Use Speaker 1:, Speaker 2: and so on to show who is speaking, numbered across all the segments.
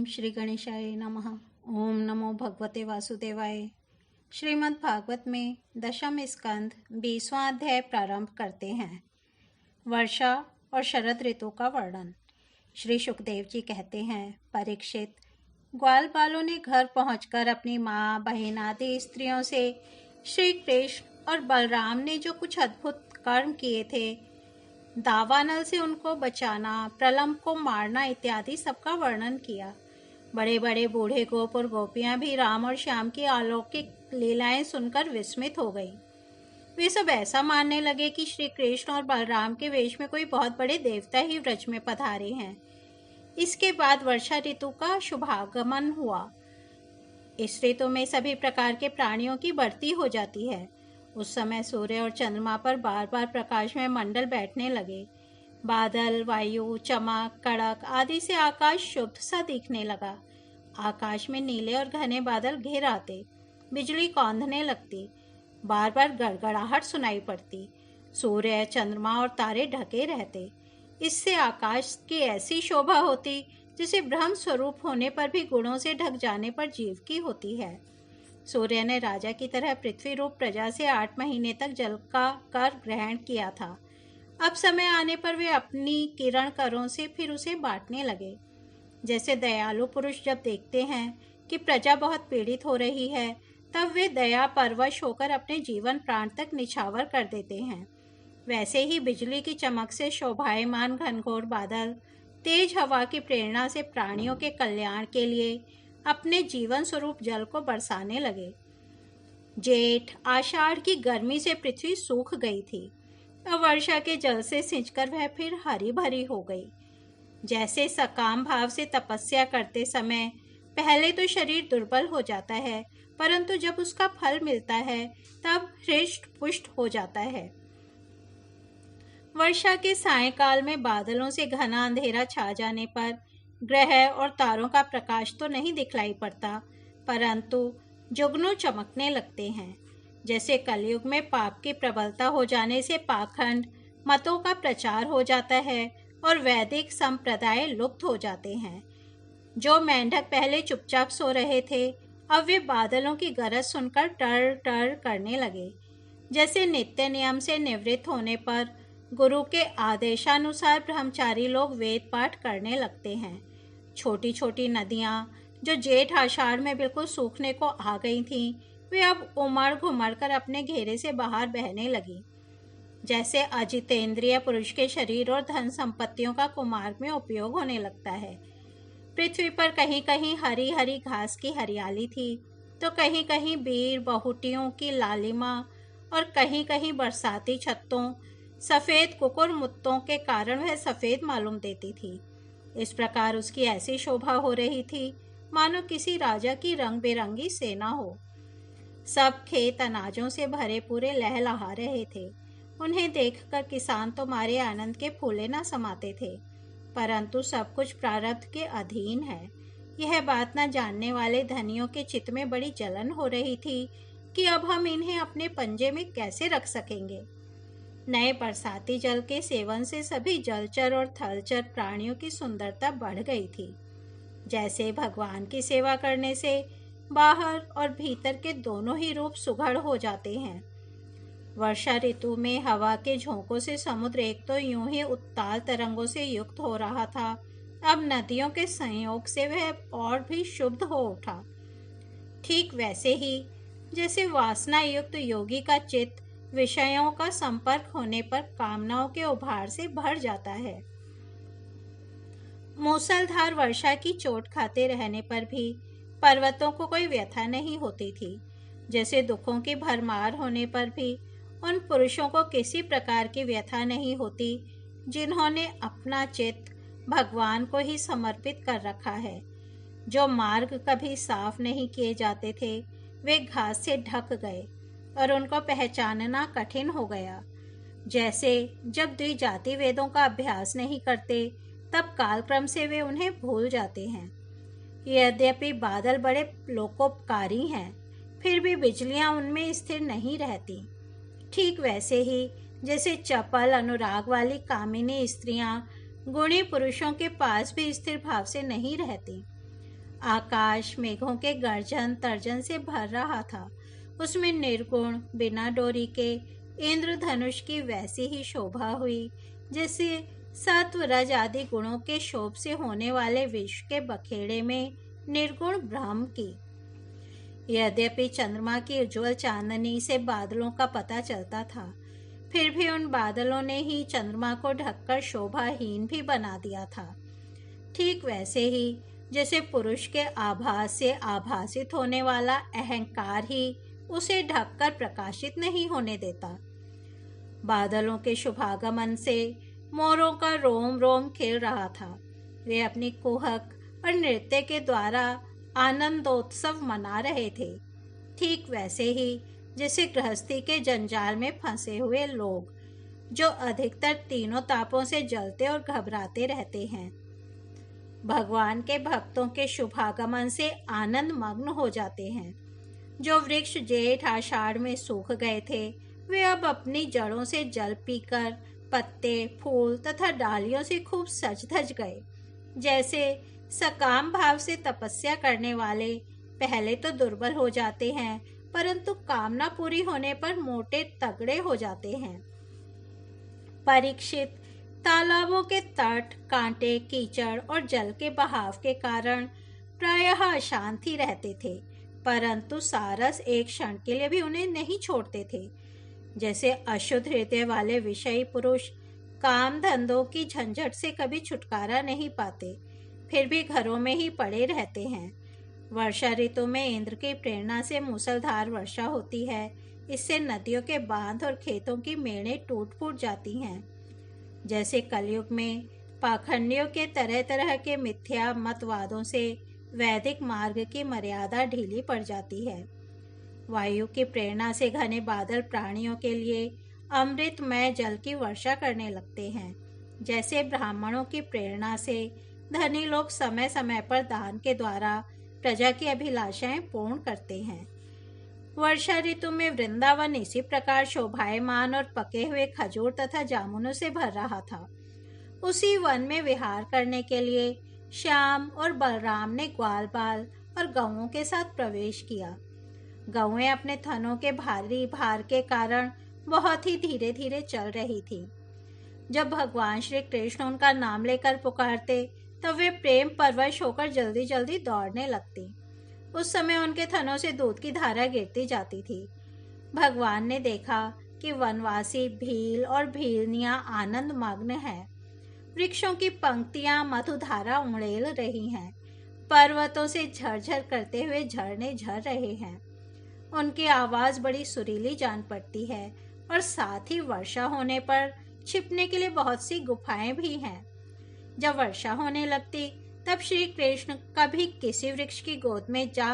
Speaker 1: श्री गणेशाय नमः। ओम नमो भगवते वासुदेवाय। श्रीमद् भागवत में दशम स्कंद 20वां अध्याय प्रारंभ करते हैं। वर्षा और शरद ऋतु का वर्णन। श्री सुखदेव जी कहते हैं, परीक्षित, ग्वाल बालों ने घर पहुंचकर अपनी माँ, बहन आदि स्त्रियों से श्री कृष्ण और बलराम ने जो कुछ अद्भुत कर्म किए थे, दावानल से उनको बचाना, प्रलंब को मारना इत्यादि सबका वर्णन किया। बड़े बड़े बूढ़े गोप और गोपियां भी राम और श्याम की अलौकिक लीलाएं सुनकर विस्मित हो गई। वे सब ऐसा मानने लगे कि श्री कृष्ण और बलराम के वेश में कोई बहुत बड़े देवता ही व्रज में पधारे हैं। इसके बाद वर्षा ऋतु का शुभागमन हुआ। इस ऋतु में सभी प्रकार के प्राणियों की बढ़ती हो जाती है। उस समय सूर्य और चंद्रमा पर बार बार प्रकाश में मंडल बैठने लगे। बादल, वायु, चमक, कड़क आदि से आकाश शुद्ध सा दिखने लगा। आकाश में नीले और घने बादल घिर आते, बिजली कौंधने लगती, बार बार गड़गड़ाहट सुनाई पड़ती। सूर्य, चंद्रमा और तारे ढके रहते। इससे आकाश की ऐसी शोभा होती जिसे ब्रह्म स्वरूप होने पर भी गुणों से ढक जाने पर जीव की होती है। सूर्य ने राजा की तरह पृथ्वी रूप प्रजा से 8 महीने तक जल का कर ग्रहण किया था। अब समय आने पर वे अपनी किरण करों से फिर उसे बांटने लगे। जैसे दयालु पुरुष जब देखते हैं कि प्रजा बहुत पीड़ित हो रही है, तब वे दया परवश होकर अपने जीवन प्राण तक निछावर कर देते हैं। वैसे ही बिजली की चमक से शोभायमान घनघोर बादल तेज हवा की प्रेरणा से प्राणियों के कल्याण के लिए अपने जीवन स्वरूप जल को बरसाने लगे। जेठ, आषाढ़ की गर्मी से पृथ्वी सूख गई थी। अब वर्षा के जल से सिंचकर वह फिर हरी भरी हो गई। जैसे सकाम भाव से तपस्या करते समय पहले तो शरीर दुर्बल हो जाता है, परंतु जब उसका फल मिलता है तब हृष्ट पुष्ट हो जाता है। वर्षा के सायंकाल में बादलों से घना अंधेरा छा जाने पर ग्रह और तारों का प्रकाश तो नहीं दिखलाई पड़ता, परंतु जुगनू चमकने लगते हैं। जैसे कलयुग में पाप की प्रबलता हो जाने से पाखंड मतों का प्रचार हो जाता है और वैदिक संप्रदाय लुप्त हो जाते हैं। जो मेंढक पहले चुपचाप सो रहे थे, अब वे बादलों की गरज सुनकर टर टर करने लगे। जैसे नित्य नियम से निवृत्त होने पर गुरु के आदेशानुसार ब्रह्मचारी लोग वेद पाठ करने लगते हैं। छोटी छोटी नदियाँ जो जेठ आषाढ़ में बिल्कुल सूखने को आ गई थीं, वे अब उमड़ घुमड़ कर अपने घेरे से बाहर बहने लगी। जैसे अजितेंद्रिय पुरुष के शरीर और धन संपत्तियों का कुमार्ग में उपयोग होने लगता है। पृथ्वी पर कहीं कहीं हरी हरी घास की हरियाली थी, तो कहीं कहीं बीर बहुटियों की लालिमा और कहीं कहीं बरसाती छत्तों, सफ़ेद कुकुर मुत्तों के कारण वह सफ़ेद मालूम देती थी। इस प्रकार उसकी ऐसी शोभा हो रही थी मानो किसी राजा की रंग बिरंगी सेना हो। सब खेत अनाजों से भरे पूरे लहलहा रहे थे। उन्हें देखकर किसान तो मारे आनंद के फूले न समाते थे, परंतु सब कुछ प्रारब्ध के अधीन है। यह बात न जानने वाले धनियों के चित्त में बड़ी जलन हो रही थी कि अब हम इन्हें अपने पंजे में कैसे रख सकेंगे। नए बरसाती जल के सेवन से सभी जलचर और थलचर प्राणियों की सुंदरता बढ़ गई थी। जैसे भगवान की सेवा करने से बाहर और भीतर के दोनों ही रूप सुघड़ हो जाते हैं। वर्षा ऋतु में हवा के झोंकों से समुद्र एक तो यूं ही उत्ताल तरंगों से युक्त हो रहा था, अब नदियों के संयोग से वह और भी शुद्ध हो उठा। ठीक वैसे ही जैसे वासना युक्त योगी का चित्त विषयों का संपर्क होने पर कामनाओं के उभार से भर जाता है। मूसलधार वर्षा की चोट खाते रहने पर भी पर्वतों को कोई व्यथा नहीं होती थी। जैसे दुखों की भरमार होने पर भी उन पुरुषों को किसी प्रकार की व्यथा नहीं होती जिन्होंने अपना चित्त भगवान को ही समर्पित कर रखा है। जो मार्ग कभी साफ नहीं किए जाते थे, वे घास से ढक गए और उनको पहचानना कठिन हो गया। जैसे जब द्विजाति वेदों का अभ्यास नहीं करते, तब कालक्रम से वे उन्हें भूल जाते हैं। यद्यपि बादल बड़े लोकोपकारी हैं, फिर भी बिजलियां उनमें स्थिर नहीं रहती। ठीक वैसे ही जैसे चपल अनुराग वाली कामिनी स्त्रियां गुणी पुरुषों के पास भी स्थिर भाव से नहीं रहती। आकाश मेघों के गर्जन तर्जन से भर रहा था। उसमें निर्गुण बिना डोरी के इंद्रधनुष की वैसी ही शोभा हुई जैसे सत्व रज आदि गुणों के शोभ से होने वाले विश्व के बखेड़े में निर्गुण ब्रह्म की। यद्यपि चंद्रमा की उज्ज्वल चांदनी से बादलों का पता चलता था, फिर भी उन बादलों ने ही चंद्रमा को ढककर शोभाहीन भी बना दिया था। ठीक वैसे ही जैसे पुरुष के आभास से आभासित होने वाला अहंकार ही उसे ढककर प्रकाशित नहीं होने देता। बादलों के शुभागमन से मोरों का रोम रोम खिल रहा था। वे अपनी कुहक और नृत्य के द्वारा आनंदोत्सव मना रहे थे। ठीक वैसे ही जैसे गृहस्थी के जंजाल में फंसे हुए लोग, जो अधिकतर तीनों तापों से जलते और घबराते रहते हैं, भगवान के भक्तों के शुभागमन से आनंद मग्न हो जाते हैं। जो वृक्ष जेठ आषाढ़ में सूख गए थे, वे अब अपनी जड़ों से जल पीकर पत्ते, फूल तथा डालियों से खूब सज धज गए। जैसे सकाम भाव से तपस्या करने वाले पहले तो दुर्बल हो जाते हैं, परंतु कामना पूरी होने पर मोटे तगड़े हो जाते हैं। परीक्षित तालाबों के तट कांटे, कीचड़ और जल के बहाव के कारण प्रायः अशांत ही रहते थे, परंतु सारस एक क्षण के लिए भी उन्हें नहीं छोड़ते थे। जैसे अशुद्ध हृदय वाले विषयी पुरुष काम धंधों की झंझट से कभी छुटकारा नहीं पाते, फिर भी घरों में ही पड़े रहते हैं। वर्षा ऋतु में इंद्र की प्रेरणा से मूसलधार वर्षा होती है। इससे नदियों के बांध और खेतों की मेड़ें टूट फूट जाती हैं। जैसे कलयुग में पाखंडियों के तरह तरह के मिथ्या मतवादों से वैदिक मार्ग की मर्यादा ढीली पड़ जाती है। वायु की प्रेरणा से घने बादल प्राणियों के लिए अमृतमय जल की वर्षा करने लगते हैं। जैसे ब्राह्मणों की प्रेरणा से धनी लोग समय समय पर दान के द्वारा प्रजा की अभिलाषाएं पूर्ण करते हैं। वर्षा ऋतु में वृंदावन इसी प्रकार शोभायमान और पके हुए खजूर तथा जामुनों से भर रहा था। उसी वन में विहार करने के लिए श्याम और बलराम ने ग्वाल बाल और गौओं के साथ प्रवेश किया। गौएं अपने थनों के भारी भार के कारण बहुत ही धीरे धीरे चल रही थी। जब भगवान श्री कृष्ण उनका नाम लेकर पुकारते, तब वे प्रेम परवश होकर जल्दी जल्दी दौड़ने लगती। उस समय उनके थनों से दूध की धारा गिरती जाती थी। भगवान ने देखा कि वनवासी भील और भीलनियां आनंद मग्न हैं। वृक्षों की पंक्तियां मधुधारा उड़ेल रही हैं। पर्वतों से झरझर करते हुए झरने झर रहे हैं। उनकी आवाज बड़ी सुरीली जान पड़ती है और साथ ही वर्षा होने पर छिपने के लिए बहुत सी गुफाएं भी हैं। जब वर्षा होने लगती, तब श्री कृष्ण कभी किसी वृक्ष की गोद में जा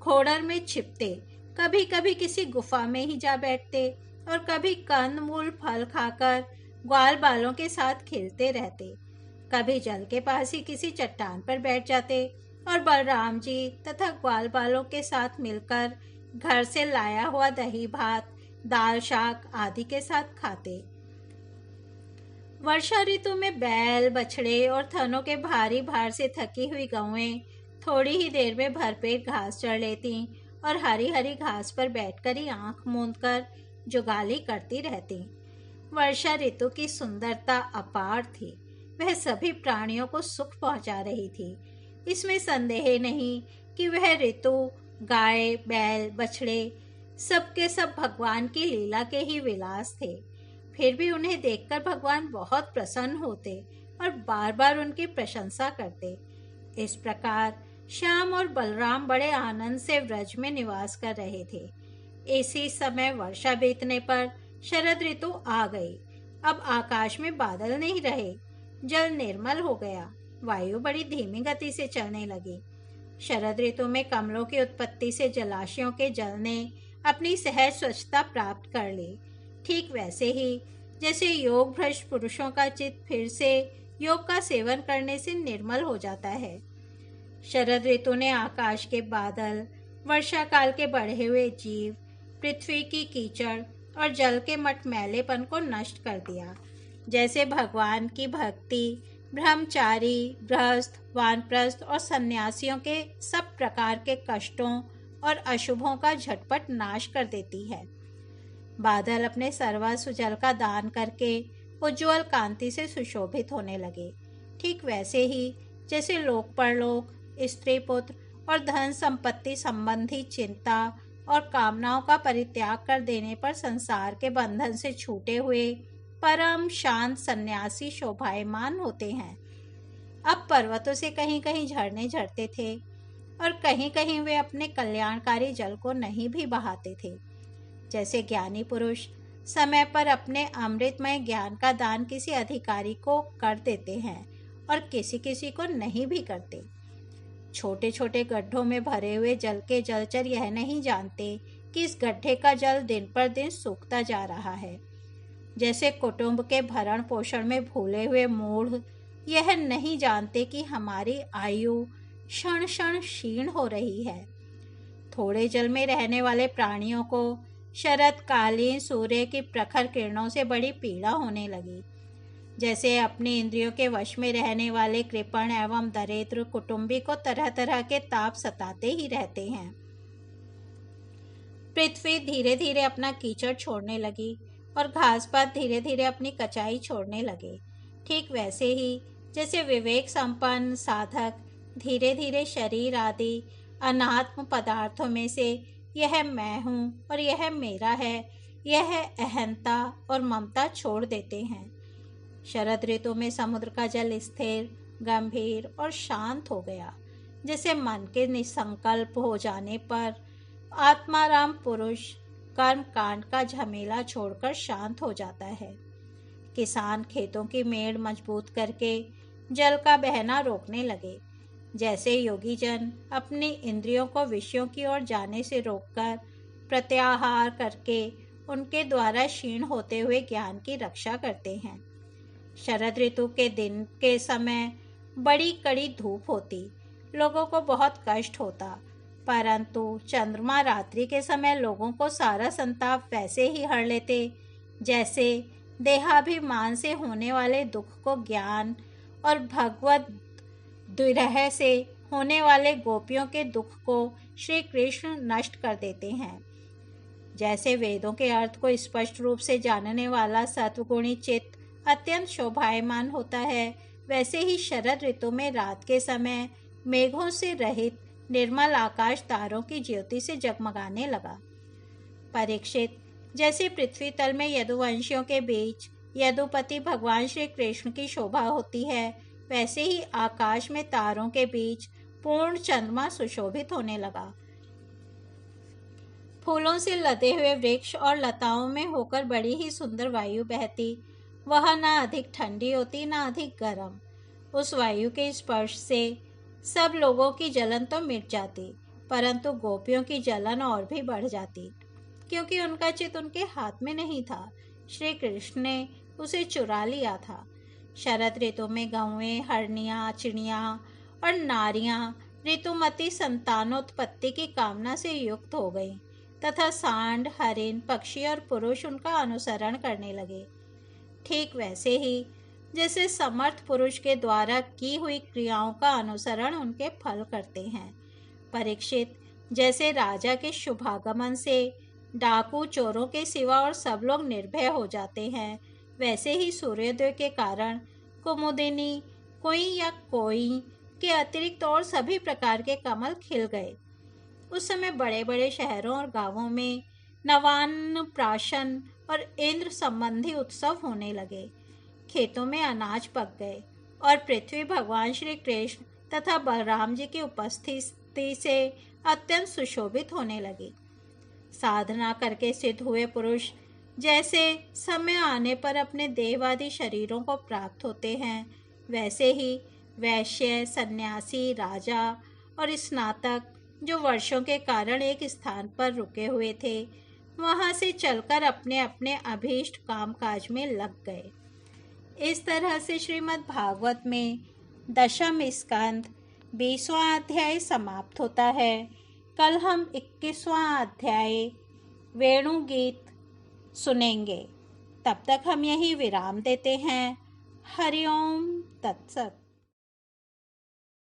Speaker 1: खोड़र में छिपते, कभी कभी किसी गुफा में ही जा बैठते और कभी कंद मूल फल खाकर ग्वाल बालों के साथ खेलते रहते। कभी जल के पास ही किसी चट्टान पर बैठ जाते और बलराम जी तथा ग्वाल बालों के साथ मिलकर घर से लाया हुआ दही भात, दाल शाक आदि के साथ खाते। वर्षा ऋतु में बैल, बछड़े और थनों के भारी भार से थकी हुई गौएं थोड़ी ही देर में भरपेट घास चढ़ लेती और हरी हरी घास पर बैठकर ही आंख मूंदकर जुगाली करती रहती। वर्षा ऋतु की सुंदरता अपार थी। वह सभी प्राणियों को सुख पहुंचा रही थी। इसमें संदेह नहीं कि वह ऋतु गाय, बैल, बछड़े सबके सब भगवान की लीला के ही विलास थे। फिर भी उन्हें देखकर भगवान बहुत प्रसन्न होते और बार बार उनकी प्रशंसा करते। इस प्रकार श्याम और बलराम बड़े आनंद से व्रज में निवास कर रहे थे। इसी समय वर्षा बीतने पर शरद ऋतु आ गई। अब आकाश में बादल नहीं रहे, जल निर्मल हो गया, वायु बड़ी धीमी गति से चलने लगी। शरद ऋतु में कमलों की उत्पत्ति से जलाशयों के जल ने अपनी सहज स्वच्छता प्राप्त कर ली। ठीक वैसे ही जैसे योग भ्रष्ट पुरुषों का चित्त फिर से योग का सेवन करने से निर्मल हो जाता है। शरद ऋतु ने आकाश के बादल, वर्षा काल के बढ़े हुए जीव, पृथ्वी की कीचड़ और जल के मटमैलेपन को नष्ट कर दिया। जैसे भगवान की भक्ति ब्रह्मचारी, गृहस्थ, वानप्रस्थ और सन्यासियों के सब प्रकार के कष्टों और अशुभों का झटपट नाश कर देती है। बादल अपने सर्वस्व जल का दान करके उज्ज्वल कांति से सुशोभित होने लगे। ठीक वैसे ही जैसे लोक परलोक, स्त्री पुत्र और धन संपत्ति संबंधी चिंता और कामनाओं का परित्याग कर देने पर संसार के बंधन से छूटे हुए परम शांत सन्यासी शोभायमान होते हैं। अब पर्वतों से कहीं कहीं झरने झरते थे और कहीं कहीं वे अपने कल्याणकारी जल को नहीं भी बहाते थे। जैसे ज्ञानी पुरुष समय पर अपने अमृतमय ज्ञान का दान किसी अधिकारी को कर देते हैं और किसी किसी को नहीं भी करते। छोटे छोटे गड्ढों में भरे हुए जल के जलचर यह नहीं जानते कि इस गड्ढे का जल दिन पर दिन सूखता जा रहा है। जैसे कुटुंब के भरण पोषण में भूले हुए मूढ़ यह नहीं जानते कि हमारी आयु क्षण क्षण क्षीण हो रही है। थोड़े जल में रहने वाले प्राणियों को शरतकालीन सूर्य की प्रखर किरणों से बड़ी पीड़ा होने लगी। जैसे अपनी इंद्रियों के वश में रहने वाले कृपण एवं दरिद्र कुटुंबी को तरह तरह के ताप सताते ही रहते हैं। पृथ्वी धीरे धीरे अपना कीचड़ छोड़ने लगी और घासपात धीरे धीरे अपनी कचाई छोड़ने लगे। ठीक वैसे ही जैसे विवेक संपन्न साधक धीरे धीरे शरीर आदि अनात्म पदार्थों में से यह मैं हूँ और यह मेरा है, यह अहंता और ममता छोड़ देते हैं। शरद ऋतु में समुद्र का जल स्थिर, गंभीर और शांत हो गया। जैसे मन के निसंकल्प हो जाने पर आत्माराम पुरुष कर्म कांड का झमेला छोड़कर शांत हो जाता है। किसान खेतों की मेड़ मजबूत करके जल का बहना रोकने लगे। जैसे योगी जन अपनी इंद्रियों को विषयों की ओर जाने से रोककर प्रत्याहार करके उनके द्वारा क्षीण होते हुए ज्ञान की रक्षा करते हैं। शरद ऋतु के दिन के समय बड़ी कड़ी धूप होती, लोगों को बहुत कष्ट होता, परंतु चंद्रमा रात्रि के समय लोगों को सारा संताप वैसे ही हर लेते जैसे देहाभिमान से होने वाले दुख को ज्ञान और भगवत द्विरह से होने वाले गोपियों के दुख को श्री कृष्ण नष्ट कर देते हैं। जैसे वेदों के अर्थ को स्पष्ट रूप से जानने वाला सत्वगुणी चित्त अत्यंत शोभायमान होता है, वैसे ही शरद ऋतु में रात के समय मेघों से रहित निर्मल आकाश तारों की ज्योति से जगमगाने लगा। परीक्षित, जैसे पृथ्वी तल में यदुवंशियों के बीच यदुपति भगवान श्री कृष्ण की शोभा होती है, वैसे ही आकाश में तारों के बीच पूर्ण चंद्रमा सुशोभित होने लगा। फूलों से लदे हुए वृक्ष और लताओं में होकर बड़ी ही सुंदर वायु बहती। वह ना अधिक ठंडी होती ना अधिक गर्म। उस वायु के स्पर्श से सब लोगों की जलन तो मिट जाती, परंतु गोपियों की जलन और भी बढ़ जाती, क्योंकि उनका चित्त उनके हाथ में नहीं था। श्री कृष्ण ने उसे चुरा लिया था। शरद ऋतु में गौएं, हरनियाँ, चिड़ियाँ और नारियाँ ऋतुमती संतानोत्पत्ति की कामना से युक्त हो गईं तथा सांड, हरिण, पक्षी और पुरुष उनका अनुसरण करने लगे। ठीक वैसे ही जैसे समर्थ पुरुष के द्वारा की हुई क्रियाओं का अनुसरण उनके फल करते हैं। परीक्षित, जैसे राजा के शुभागमन से डाकू चोरों के सिवा और सब लोग निर्भय हो जाते हैं, वैसे ही सूर्योदय के कारण कुमुदिनी, कोई या कोई के अतिरिक्त और सभी प्रकार के कमल खिल गए। उस समय बड़े बड़े शहरों और गांवों में नवान्न प्राशन और इंद्र संबंधी उत्सव होने लगे। खेतों में अनाज पक गए और पृथ्वी भगवान श्री कृष्ण तथा बलराम जी की उपस्थिति से अत्यंत सुशोभित होने लगी। साधना करके सिद्ध हुए पुरुष जैसे समय आने पर अपने देहवादी शरीरों को प्राप्त होते हैं, वैसे ही वैश्य, सन्यासी, राजा और स्नातक जो वर्षों के कारण एक स्थान पर रुके हुए थे, वहां से चलकर अपने अपने अभीष्ट कामकाज में लग गए। इस तरह से श्रीमद् भागवत में दशम स्कंद 20वां अध्याय समाप्त होता है। कल हम 21वां अध्याय वेणु गीत सुनेंगे। तब तक हम यही विराम देते हैं। हरिओम तत्सत।